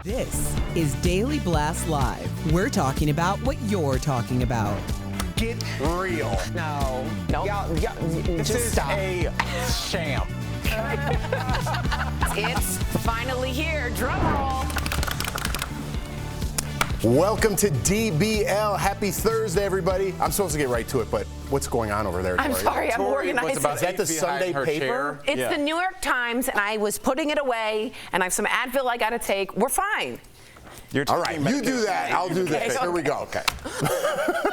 This is Daily Blast Live. We're talking about what you're talking about. Get real. No. Y'all, This just is stop. a sham. It's finally here. Drum roll. Welcome to DBL. Happy Thursday, everybody. I'm supposed to get right to it, but what's going on over there, Tori? I'm sorry, I'm Tori was organized. about Is that the 8 feet Sunday high in her paper? chair. It's Yeah. the New York Times, and I was putting it away, and I have some Advil I got to take. We're fine. You're All right, taking you do medication. that. I'll do this. Here we go. Okay.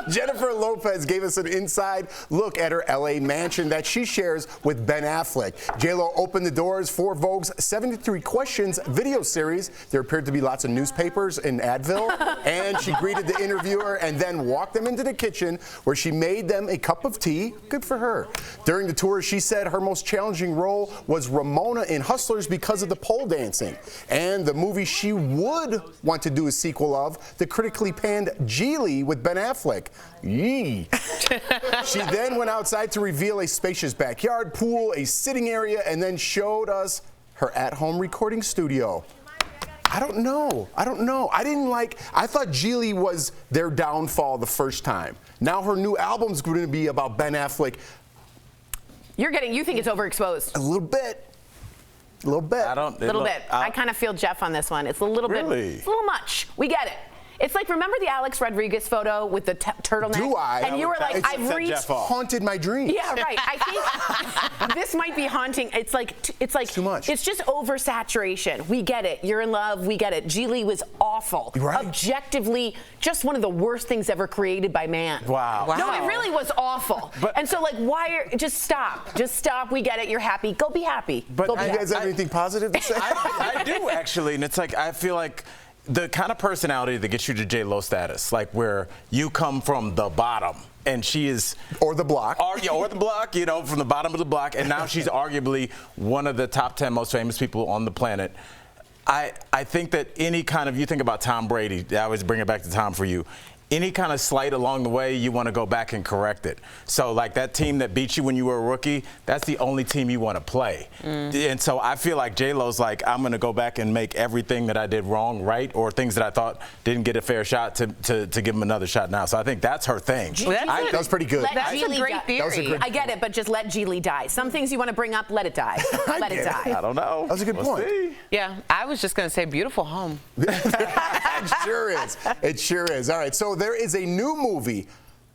Jennifer Lopez gave us an inside look at her LA mansion that she shares with Ben Affleck. J-Lo opened the doors for Vogue's 73 Questions video series. There appeared to be lots of newspapers in Advil, and she greeted the interviewer and then walked them into the kitchen where she made them a cup of tea. Good for her. During the tour, she said her most challenging role was Ramona in Hustlers because of the pole dancing. And the movie she would want to do a sequel of, the critically panned Geely with Ben Affleck. Yee. She then went outside to reveal a spacious backyard, pool, a sitting area, and then showed us her at-home recording studio. I don't know. I thought Geely was their downfall the first time. Now her new album's going to be about Ben Affleck. You think it's overexposed. A little bit. A little bit. I kind of feel Jeff on this one. It's a little bit. Really? It's a little much. We get it. It's like, remember the Alex Rodriguez photo with the turtleneck? Do I? And you were like, It's I've reached. haunted my dreams. Yeah, right. I think this might be haunting. It's like too much. It's just oversaturation. We get it. You're in love. We get it. Geely was awful. Right. Objectively, just one of the worst things ever created by man. Wow. No, it really was awful. And so, just stop. Just stop. We get it. You're happy. Go be happy. But Go be You guys have anything positive to say? I do, actually. And it's like, I feel like the kind of personality that gets you to J-Lo status, like where you come from the bottom and she is. Or the block. Or the block, from the bottom of the block. And now she's arguably one of the top 10 most famous people on the planet. I think that any kind of, you think about Tom Brady, I always bring it back to Tom for you. Any kind of slight along the way, you want to go back and correct it. So like that team that beat you when you were a rookie, that's the only team you want to play. And so I feel like J-Lo's like, I'm going to go back and make everything that I did wrong right, or things that I thought didn't get a fair shot to give them another shot now. So I think that's her thing. That was pretty good. That's a great theory. I get it, but just let Geely die. Some things you want to bring up, let it die. Let it die. I don't know. That was a good point. See. Yeah, I was just going to say beautiful home. It sure is. It sure is. All right, so there is a new movie.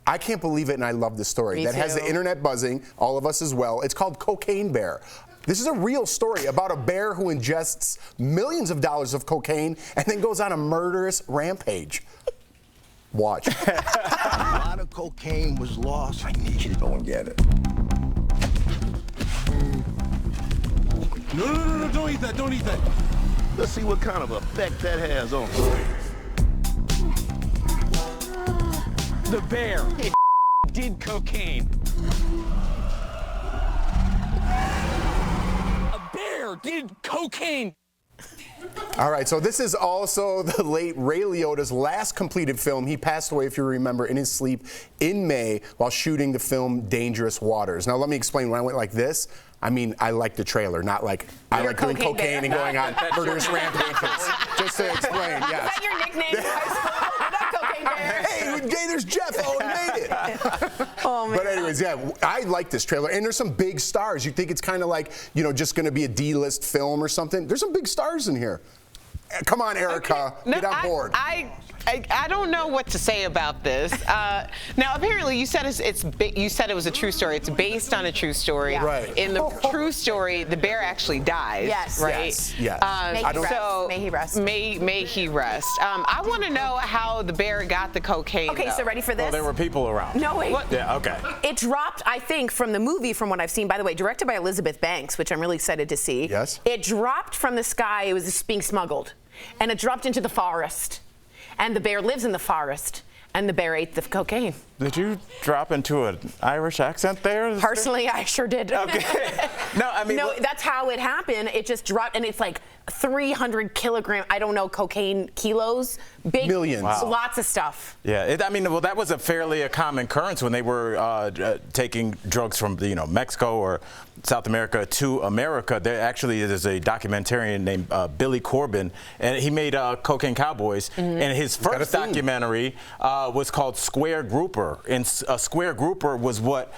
I can't believe it, and I love the story. Me that has too. the internet buzzing, all of us as well. It's called Cocaine Bear. This is a real story about a bear who ingests millions of dollars of cocaine and then goes on a murderous rampage. Watch. A lot of cocaine was lost. I need you to go and get it. No, don't eat that, don't eat that. Let's see what kind of effect that has on us. The bear did cocaine. A bear did cocaine. All right, so this is also the late Ray Liotta's last completed film. He passed away, if you remember, in his sleep in May while shooting the film Dangerous Waters. Now, let me explain. When I went like this, I mean, I like the trailer, not like I like doing cocaine and going on murderous rampages. Just to explain, yes. Is that your nickname in high school? Not Cocaine Bear. Hey, there's Jeff. Oh, he made it. Oh, man. But anyways, yeah, I like this trailer. And there's some big stars. You think it's kind of like, just going to be a D-list film or something. There's some big stars in here. Come on, Erica. Okay. Get on board. I don't know what to say about this. Now, apparently, you said you said it was a true story. It's based on a true story. Yeah. Right. In the true story, the bear actually dies. Yes. Right. Yes. May he rest. May he rest. I want to know how the bear got the cocaine. Okay, so ready for this? Well, there were people around. No, wait. What? Yeah, okay. It dropped, I think, from the movie, from what I've seen, by the way, directed by Elizabeth Banks, which I'm really excited to see. Yes. It dropped from the sky. It was just being smuggled. And it dropped into the forest. And the bear lives in the forest. And the bear ate the cocaine. Did you drop into an Irish accent there? Personally, I sure did. Okay. No, I mean. No, that's how it happened. It just dropped, and it's like 300 kilogram, I don't know, cocaine kilos. Big. Millions. Wow. Lots of stuff. Yeah, I mean, well, that was a fairly common occurrence when they were taking drugs from, Mexico or South America to America. There actually is a documentarian named Billy Corbin, and he made Cocaine Cowboys. Mm-hmm. And his first documentary was called Square Grouper. And a Square Grouper was what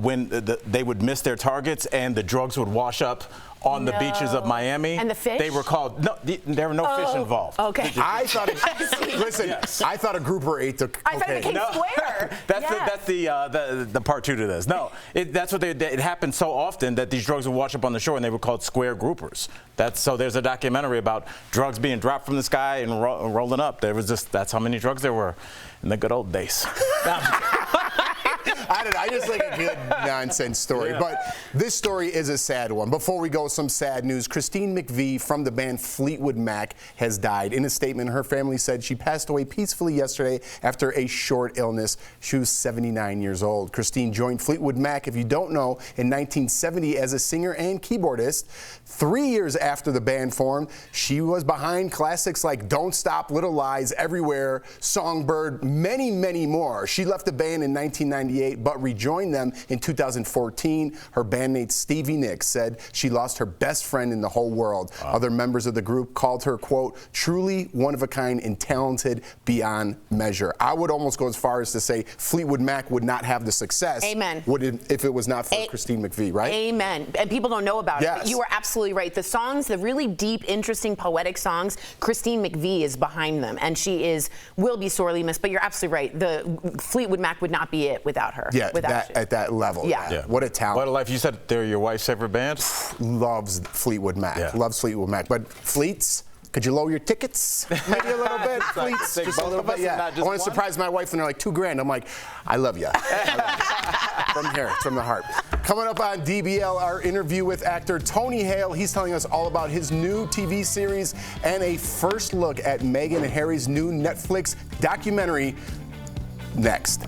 when they would miss their targets and the drugs would wash up on the beaches of Miami. And the fish? They were called, no, there were no fish involved. Okay. I thought I thought a grouper ate the cocaine. I thought it became Square. That's the part two to this. No, that's what it happened so often that these drugs would wash up on the shore, and they were called Square Groupers. So there's a documentary about drugs being dropped from the sky and rolling up. That's how many drugs there were in the good old days. I don't know. I just like a good nonsense story. Yeah. But this story is a sad one. Before we go, some sad news. Christine McVie from the band Fleetwood Mac has died. In a statement, her family said she passed away peacefully yesterday after a short illness. She was 79 years old. Christine joined Fleetwood Mac, if you don't know, in 1970 as a singer and keyboardist. 3 years after the band formed, she was behind classics like Don't Stop, Little Lies, Everywhere, Songbird, many, many more. She left the band in 1998, but rejoined them in 2014. Her bandmate Stevie Nicks said she lost her best friend in the whole world. Wow. Other members of the group called her, quote, truly one of a kind and talented beyond measure. I would almost go as far as to say Fleetwood Mac would not have the success if it was not for Christine McVie, right? Amen. And people don't know about it. But you are absolutely right. The songs, the really deep, interesting, poetic songs, Christine McVie is behind them, and she will be sorely missed. But you're absolutely right. The Fleetwood Mac would not be it without her. Yeah, at that level. Yeah. What a talent. What a life. You said they're your wife's favorite band? Loves Fleetwood Mac. Yeah. Loves Fleetwood Mac. But Fleets, could you lower your tickets maybe a little bit? Fleets, just a little bit. Yeah. I want to surprise my wife and they're like $2,000. I'm like, I love you. From here, it's from the heart. Coming up on DBL, our interview with actor Tony Hale. He's telling us all about his new TV series and a first look at Meghan and Harry's new Netflix documentary. Next.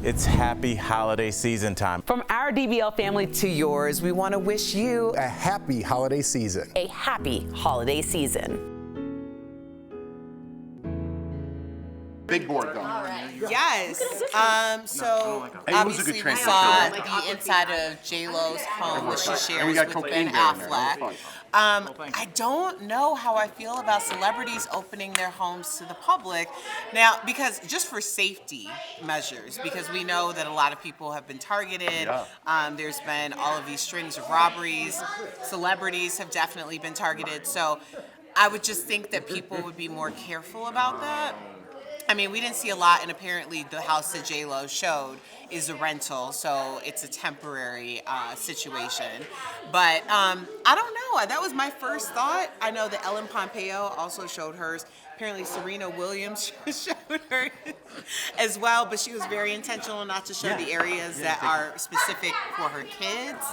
It's happy holiday season time. From our DBL family to yours, we want to wish you a happy holiday season. A happy holiday season. Big board going. Yes. So obviously we saw the inside of J-Lo's home, which she shares with Ben Affleck. I don't know how I feel about celebrities opening their homes to the public now, because just for safety measures, because we know that a lot of people have been targeted. There's been all of these strings of robberies. Celebrities have definitely been targeted. So I would just think that people would be more careful about that. I mean, we didn't see a lot, and apparently the house that J-Lo showed is a rental, so it's a temporary situation. But I don't know. That was my first thought. I know that Ellen Pompeo also showed hers. Apparently Serena Williams showed her as well, but she was very intentional not to show the areas that are specific for her kids.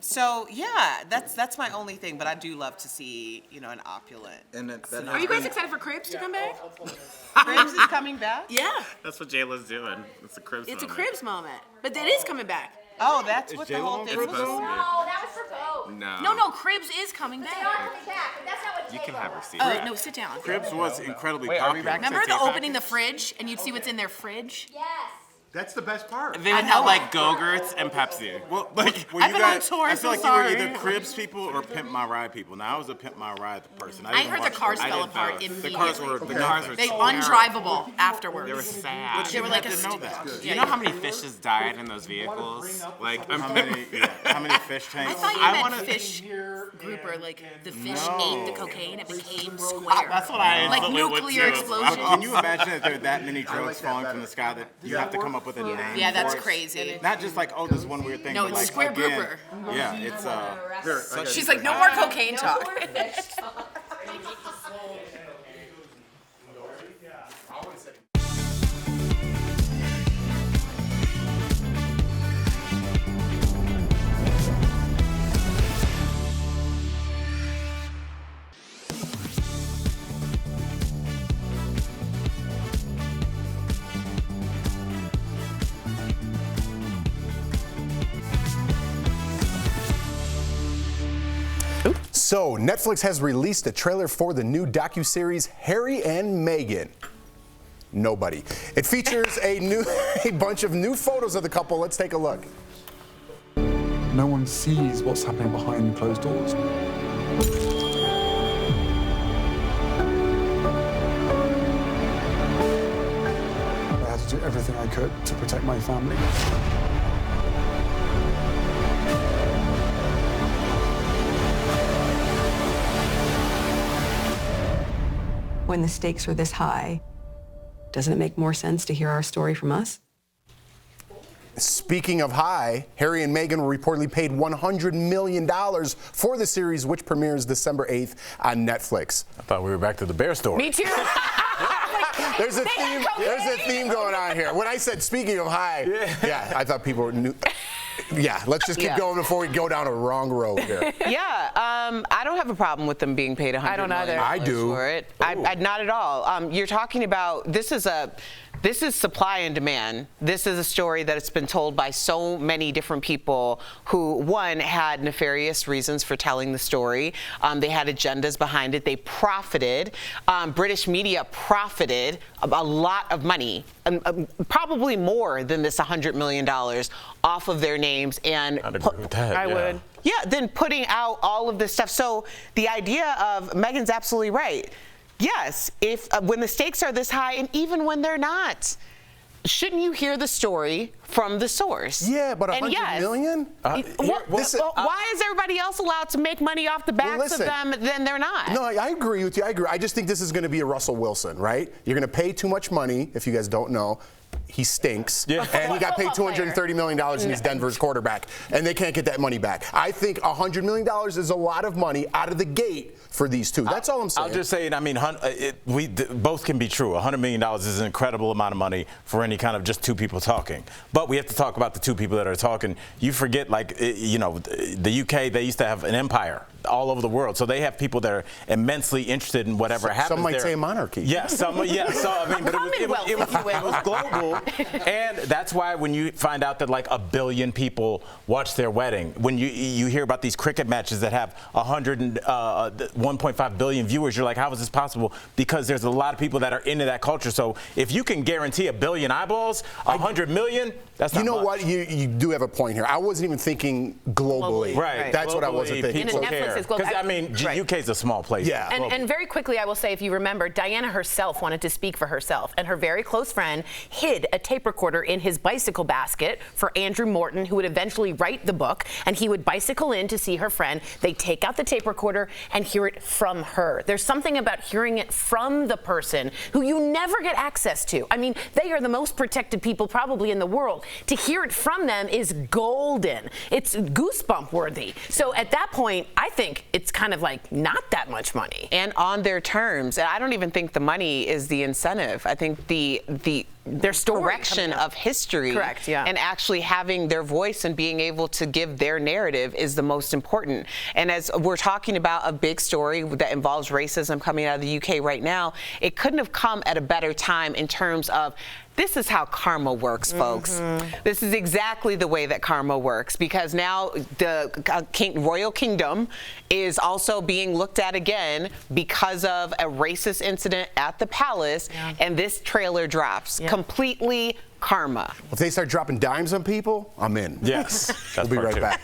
So yeah, that's my only thing. But I do love to see, an opulent. Are you guys excited for Cribs to come back? Cribs is coming back? Yeah. That's what J-Lo's doing. It's a Cribs moment. It's a Cribs moment. But it is coming back. Oh, that's what the whole thing was. No, that was for both. No, Cribs is coming back. They are coming back, but that's not what you can have her see. No, sit down. Cribs was incredibly popular. Remember the opening the fridge and you'd see what's in their fridge? Yes. That's the best part. They would have like Go-Gurts and Pepsi. Well, like, I've been on tour, I feel like so sorry. you were either Cribs people or Pimp My Ride people. Now I was a Pimp My Ride person. I heard the cars fell apart immediately. The cars were They undrivable afterwards. They were sad. They were like I a didn't know that. Do you know how many fishes died in those vehicles? Like how many fish tanks? I thought you meant fish grouper, like the fish ate the cocaine, it became square. That's what I like nuclear explosions. Can you imagine that there are that many drugs falling from the sky that you have to come up with a name? Yeah, that's crazy. Not just like, this one weird thing. No, but it's like, square grouper. Yeah, it's She's like, no more cocaine talk. So, Netflix has released a trailer for the new docuseries Harry and Meghan. Nobody. It features a bunch of new photos of the couple. Let's take a look. No one sees what's happening behind closed doors. I had to do everything I could to protect my family. When the stakes are this high, doesn't it make more sense to hear our story from us? Speaking of high, Harry and Meghan were reportedly paid $100 million for the series, which premieres December 8th on Netflix. I thought we were back to the bear story. Me too. There's a theme going on here. When I said speaking of high, yeah, I thought people knew. Yeah, let's just keep going before we go down a wrong road here. Yeah, I don't have a problem with them being paid $100 million. I don't either. I do. For it. I not at all. You're talking about this is supply and demand. This is a story that it's been told by so many different people who, one, had nefarious reasons for telling the story. They had agendas behind it. They profited. British media profited a lot of money, probably more than this $100 million off of their names. And I'd agree with that. I would. Yeah, then putting out all of this stuff. So the idea of Meghan's absolutely right. Yes, if when the stakes are this high, and even when they're not, shouldn't you hear the story from the source? Yeah, but $100 million? Why is everybody else allowed to make money off the backs of them, then they're not? No, I agree with you. I agree. I just think this is going to be a Russell Wilson, right? You're going to pay too much money, if you guys don't know. He stinks, and he got paid $230 million, and he's Denver's quarterback, and they can't get that money back. I think $100 million is a lot of money out of the gate for these two. That's all I'm saying. I'll just say it. I mean, both can be true. $100 million is an incredible amount of money for any kind of just two people talking. But we have to talk about the two people that are talking. You forget, the UK, they used to have an empire all over the world. So they have people that are immensely interested in whatever happens Some might there. say a monarchy. Yeah, So, I mean, but it was global. And that's why when you find out that like 1 billion people watch their wedding, when you hear about these cricket matches that have 1.5 billion viewers, you're like, how is this possible? Because there's a lot of people that are into that culture. So if you can guarantee 1 billion eyeballs, 100 million, that's not much. What? You do have a point here. I wasn't even thinking globally. Right. That's what I wasn't thinking. People care. Because, I mean, UK is a small place. Yeah. And very quickly, I will say, if you remember, Diana herself wanted to speak for herself, and her very close friend hid a tape recorder in his bicycle basket for Andrew Morton, who would eventually write the book, and he would bicycle in to see her friend. They'd take out the tape recorder and hear it from her. There's something about hearing it from the person who you never get access to. I mean, they are the most protected people probably in the world. To hear it from them is golden. It's goosebump worthy. So at that point, I think it's kind of like not that much money. And on their terms. And I don't even think the money is the incentive. I think their correction of history and actually having their voice and being able to give their narrative is the most important. And as we're talking about a big story that involves racism coming out of the UK right now, it couldn't have come at a better time in terms of this is how karma works, folks. This is exactly the way that karma works, because now the royal kingdom is also being looked at again because of a racist incident at the palace, and this trailer drops. Completely karma. If they start dropping dimes on people, I'm in. Yes. We'll be right back.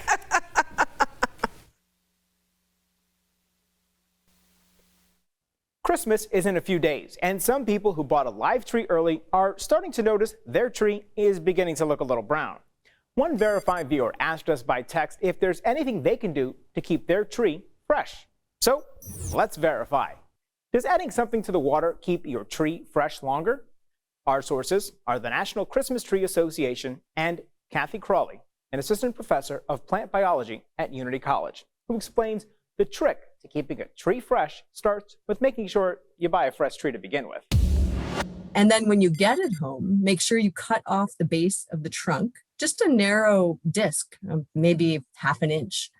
Christmas is in a few days, and some people who bought a live tree early are starting to notice their tree is beginning to look a little brown. One verified viewer asked us by text if there's anything they can do to keep their tree fresh. So let's verify. Does adding something to the water keep your tree fresh longer? Our sources are the National Christmas Tree Association and Kathy Crawley, an assistant professor of plant biology at Unity College, who explains the trick to keeping a tree fresh starts with making sure you buy a fresh tree to begin with. And then when you get it home, make sure you cut off the base of the trunk, just a narrow disc, maybe ½ an inch,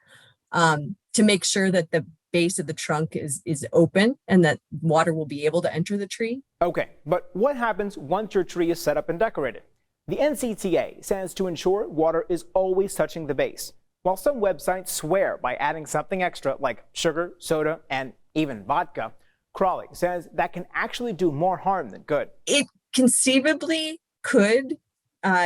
to make sure that the base of the trunk is open and that water will be able to enter the tree. Okay, but what happens once your tree is set up and decorated? The NCTA says to ensure water is always touching the base. While some websites swear by adding something extra like sugar, soda, and even vodka, Crawley says that can actually do more harm than good. It conceivably could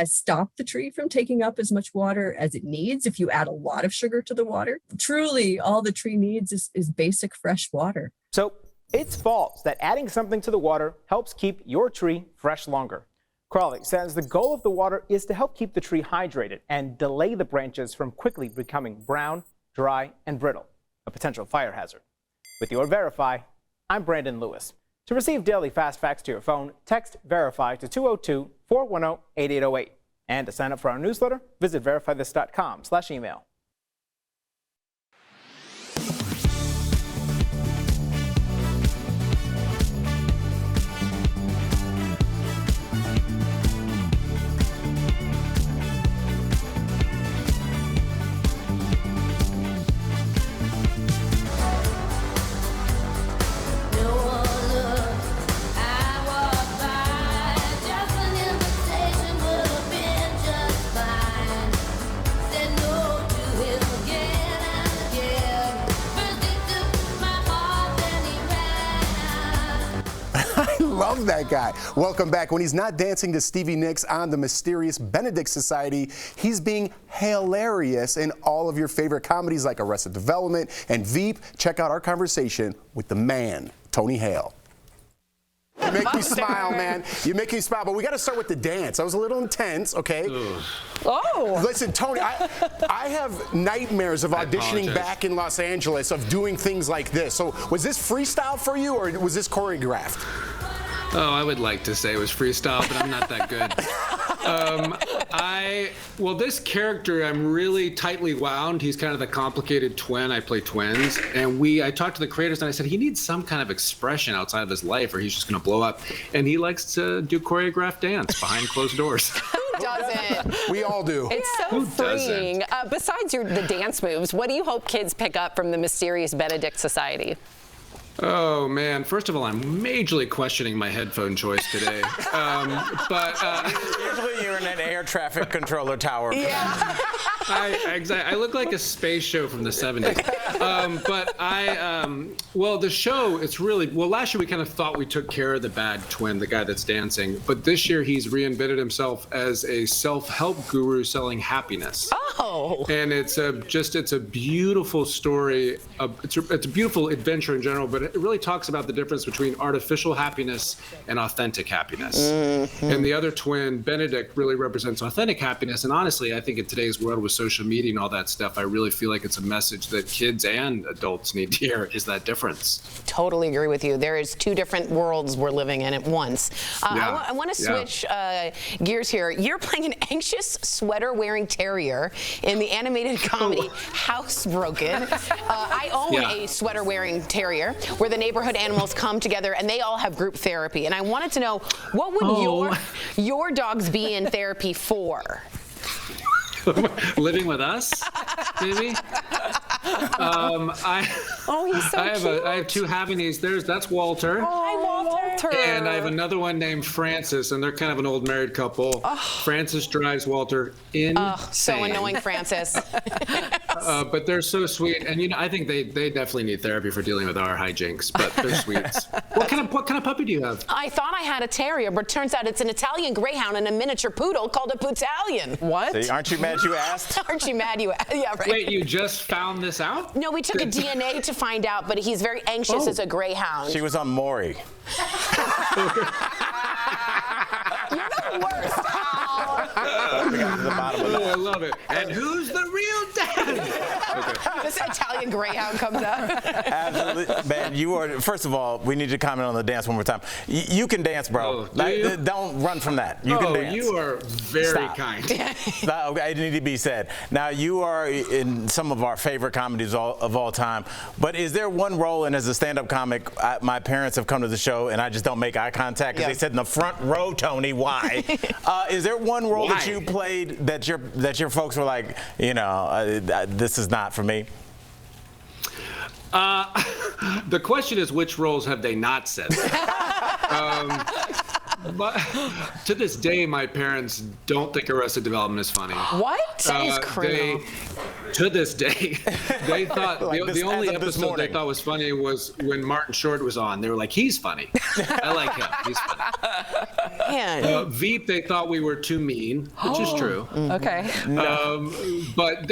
stop the tree from taking up as much water as it needs if you add a lot of sugar to the water. Truly, all the tree needs is basic fresh water. So it's false that adding something to the water helps keep your tree fresh longer. Crawley says the goal of the water is to help keep the tree hydrated and delay the branches from quickly becoming brown, dry, and brittle, a potential fire hazard. With your Verify, I'm Brandon Lewis. To receive daily fast facts to your phone, text Verify to 202-410-8808. And to sign up for our newsletter, visit verifythis.com/email. Love that guy. Welcome back. When he's not dancing to Stevie Nicks on the mysterious Benedict Society, he's being hilarious in all of your favorite comedies like Arrested Development and Veep. Check out our conversation with the man, Tony Hale. You make me smile, man. You make me smile. But we got to start with the dance. That was a little intense, okay? Oh. Listen, Tony, I have nightmares of auditioning back in Los Angeles, of doing things like this. So was this freestyle for you, or was this choreographed? Oh, I would like to say it was freestyle, but I'm not that good. Well, this character, I'm really tightly wound. He's kind of the complicated twin. I play twins. And I talked to the creators and I said, he needs some kind of expression outside of his life or he's just going to blow up. And he likes to do choreographed dance behind closed doors. Who doesn't? We all do. It's so freeing. Besides the dance moves, what do you hope kids pick up from the mysterious Benedict Society? Oh, man. First of all, I'm majorly questioning my headphone choice today. Usually you're in an air traffic controller tower. Yeah. I look like a space show from the 70s. Well, the show, it's really, last year we kind of thought we took care of the bad twin, the guy that's dancing. But this year he's reinvented himself as a self-help guru selling happiness. Oh. And it's a beautiful story. It's a beautiful adventure in general, but it really talks about the difference between artificial happiness and authentic happiness. Mm-hmm. And the other twin, Benedict, really represents authentic happiness. And honestly, I think in today's world with social media and all that stuff, I really feel like it's a message that kids and adults need to hear, is that difference. Totally agree with you. There is two different worlds we're living in at once. I want to switch gears here. You're playing an anxious sweater-wearing terrier in the animated comedy Housebroken. I own a sweater-wearing terrier where the neighborhood animals come together and they all have group therapy. And I wanted to know, what would your dogs be in therapy for? Living with us, maybe? He's so cute. I have two Havanese. That's Walter. Hi, Walter. And I have another one named Francis, and they're kind of an old married couple. Francis drives Walter insane. So annoying, Francis. But they're so sweet, and I think they definitely need therapy for dealing with our hijinks. But they're sweets. What kind of puppy do you have? I thought I had a terrier, but it turns out it's an Italian greyhound and a miniature poodle called a Pootsalian. What? See, aren't you mad you asked? Aren't you mad you asked? Yeah, right. Wait, you just found this out? No, we took a DNA to find out, but he's very anxious as a greyhound. She was on Maury. You're the worst, Al. I love it. And who's the real dad? This Italian greyhound comes up. Absolutely. Man, you are, first of all, we need to comment on the dance one more time. You can dance, bro. Don't run from that. You can dance. You are very kind. Stop. Okay, it need to be said. Now, you are in some of our favorite comedies of all time, but is there one role, and as a stand-up comic, my parents have come to the show, and I just don't make eye contact because they said in the front row, Tony, why? Is there one role that you played that your folks were like, this is not for me? The question is, which roles have they not said? But to this day, my parents don't think Arrested Development is funny. What? That is criminal. to this day, they thought Like the only episode they thought was funny was when Martin Short was on. They were like, he's funny. I like him. He's funny. Veep, they thought we were too mean, which is true. Okay. But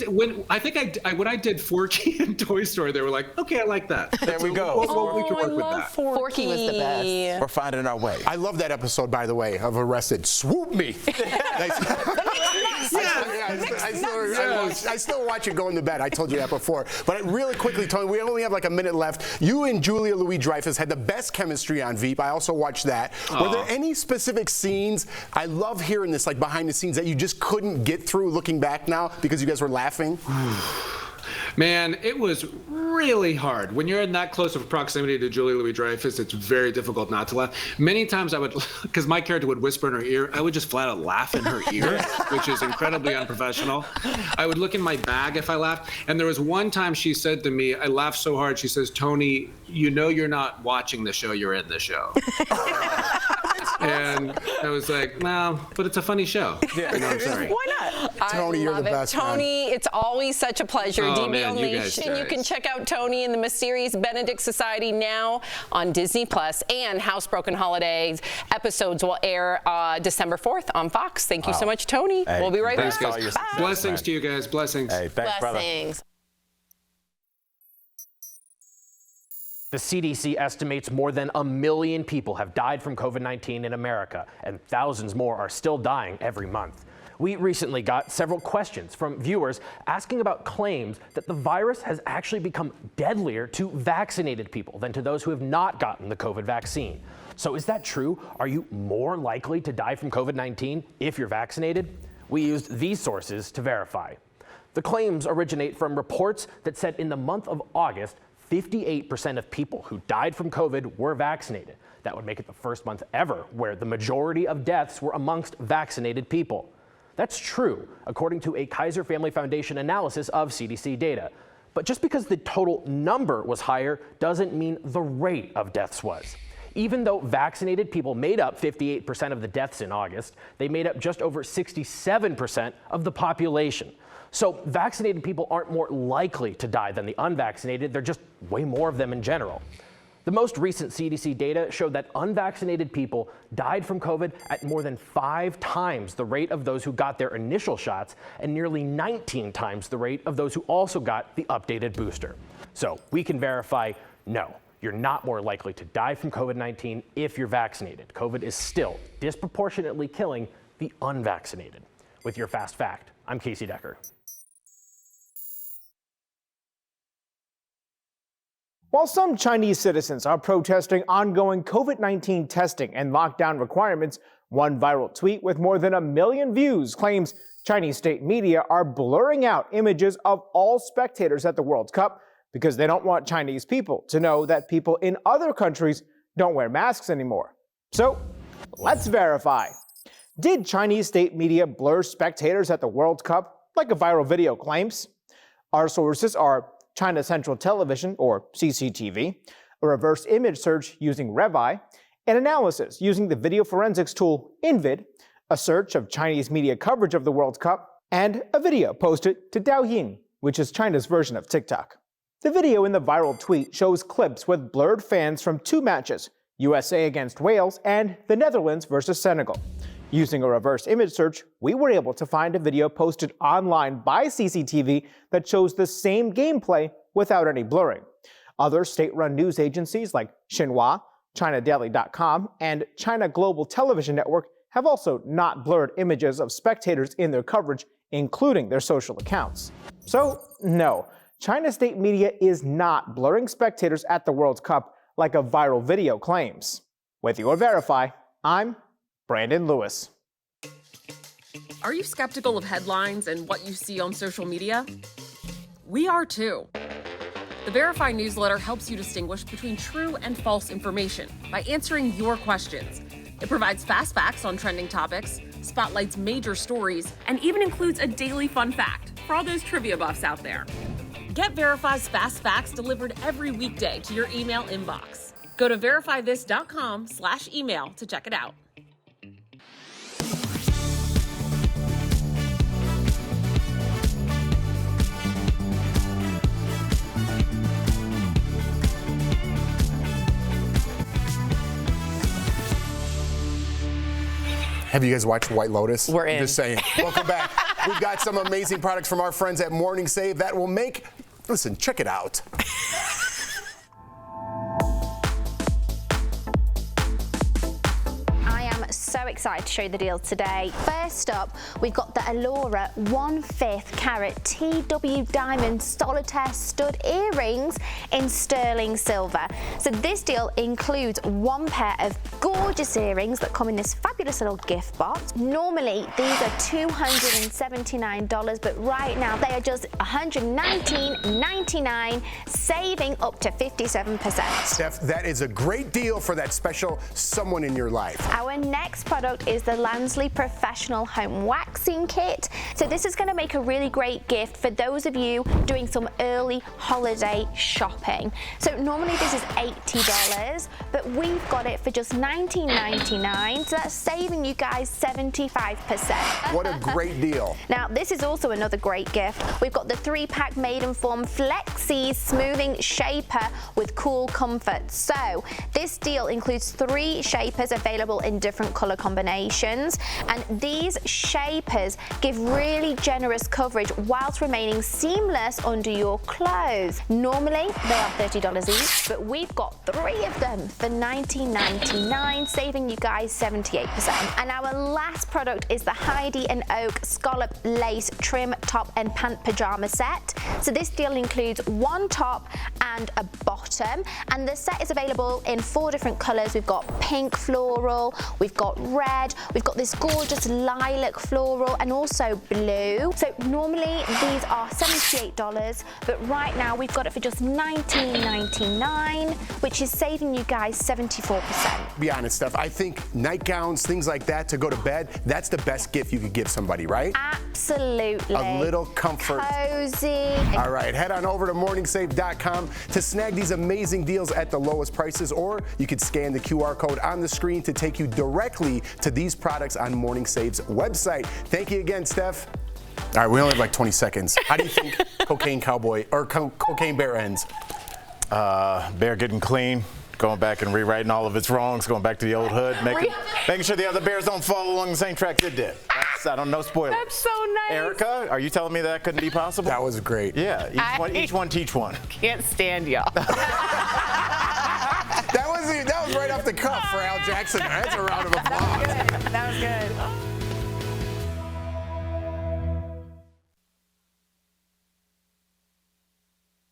when I did Forky and Toy Story, they were like, okay, I like that. There we go. We can work with that. Forky was the best. We're finding our way. I love that episode, by the way, of Arrested. Swoop me. I still watch it going to bed. I told you that before. But really quickly, Tony, we only have like a minute left. You and Julia Louis-Dreyfus had the best chemistry on Veep. I also watched that. Were there any specific scenes? I love hearing this, like behind the scenes, that you just couldn't get through looking back now because you guys were laughing? Man, it was really hard. When you're in that close of proximity to Julia Louis-Dreyfus, it's very difficult not to laugh. Many times I would, because my character would whisper in her ear, I would just flat out laugh in her ear, which is incredibly unprofessional. I would look in my bag if I laughed. And there was one time she said to me, I laughed so hard, she says, Tony, you know you're not watching the show, you're in the show. And I was like, well, but it's a funny show. Yeah. I'm sorry. Why not? Tony, you're the best. Tony, it's always such a pleasure. Oh, DBL man, Nation. You can check out Tony and the Mysterious Benedict Society now on Disney Plus, and Housebroken Holidays episodes will air December 4th on Fox. Thank you so much, Tony. Hey, we'll be right back. Guys. Blessings to you guys. Blessings. Hey, thanks, Blessings. brother. The CDC estimates more than 1 million people have died from COVID-19 in America, and thousands more are still dying every month. We recently got several questions from viewers asking about claims that the virus has actually become deadlier to vaccinated people than to those who have not gotten the COVID vaccine. So is that true? Are you more likely to die from COVID-19 if you're vaccinated? We used these sources to verify. The claims originate from reports that said in the month of August, 58% of people who died from COVID were vaccinated. That would make it the first month ever where the majority of deaths were amongst vaccinated people. That's true, according to a Kaiser Family Foundation analysis of CDC data. But just because the total number was higher doesn't mean the rate of deaths was. Even though vaccinated people made up 58% of the deaths in August, they made up just over 67% of the population. So vaccinated people aren't more likely to die than the unvaccinated, they're just way more of them in general. The most recent CDC data showed that unvaccinated people died from COVID at more than 5 times the rate of those who got their initial shots and nearly 19 times the rate of those who also got the updated booster. So we can verify, no, you're not more likely to die from COVID-19 if you're vaccinated. COVID is still disproportionately killing the unvaccinated. With your Fast Fact, I'm Casey Decker. While some Chinese citizens are protesting ongoing COVID-19 testing and lockdown requirements, one viral tweet with more than 1 million views claims Chinese state media are blurring out images of all spectators at the World Cup because they don't want Chinese people to know that people in other countries don't wear masks anymore. So, let's verify. Did Chinese state media blur spectators at the World Cup like a viral video claims? Our sources are China Central Television, or CCTV, a reverse image search using Revi, an analysis using the video forensics tool InVid, a search of Chinese media coverage of the World Cup, and a video posted to Douyin, which is China's version of TikTok. The video in the viral tweet shows clips with blurred fans from 2 matches, USA against Wales and the Netherlands versus Senegal. Using a reverse image search, we were able to find a video posted online by CCTV that shows the same gameplay without any blurring. Other state-run news agencies like Xinhua, ChinaDaily.com, and China Global Television Network have also not blurred images of spectators in their coverage, including their social accounts. So, no, China state media is not blurring spectators at the World Cup like a viral video claims. With your Verify, I'm Brandon Lewis. Are you skeptical of headlines and what you see on social media? We are too. The Verify newsletter helps you distinguish between true and false information by answering your questions. It provides fast facts on trending topics, spotlights major stories, and even includes a daily fun fact for all those trivia buffs out there. Get Verify's fast facts delivered every weekday to your email inbox. Go to verifythis.com/email to check it out. Have you guys watched White Lotus? We're in. Just saying. Welcome back. We've got some amazing products from our friends at Morning Save that will make, listen, check it out. So excited to show you the deals today. First up, we've got the Allura 1/5 carat TW diamond solitaire stud earrings in sterling silver. So this deal includes one pair of gorgeous earrings that come in this fabulous little gift box. Normally these are $279, but right now they are just $119.99, saving up to 57%. Steph, that is a great deal for that special someone in your life. Our next product is the Lansley Professional Home Waxing Kit. So this is going to make a really great gift for those of you doing some early holiday shopping. So normally this is $80, but we've got it for just $19.99, so that's saving you guys 75%. What a great deal. Now this is also another great gift. We've got the 3-pack Maidenform Flexi Smoothing Shaper with cool comfort. So this deal includes 3 shapers available in different color combinations, and these shapers give really generous coverage whilst remaining seamless under your clothes. Normally they are $30 each, but we've got 3 of them for $19.99, saving you guys 78%. And our last product is the Heidi and Oak Scallop Lace Trim Top and Pant Pajama Set. So this deal includes 1 top and a bottom, and the set is available in 4 different colors. We've got pink floral, we've got red, we've got this gorgeous lilac floral, and also blue. So normally these are $78, but right now we've got it for just $19.99, which is saving you guys 74%. Be honest, Steph, I think nightgowns, things like that to go to bed, that's the best gift you could give somebody, right? Absolutely. A little comfort. Cozy. All right, head on over to morningsave.com to snag these amazing deals at the lowest prices, or you could scan the QR code on the screen to take you directly to these products on Morning Save's website. Thank you again, Steph. All right, we only have like 20 seconds. How do you think Cocaine Cowboy or Cocaine Bear ends? Bear getting clean, going back and rewriting all of its wrongs, going back to the old hood, making sure the other bears don't follow along the same tracks it did. I don't know, spoilers. That's so nice. Erica, are you telling me that couldn't be possible? That was great. Yeah, each one teach one. Can't stand y'all. That was right off the cuff for Al Jackson. That's a round of applause. That was good.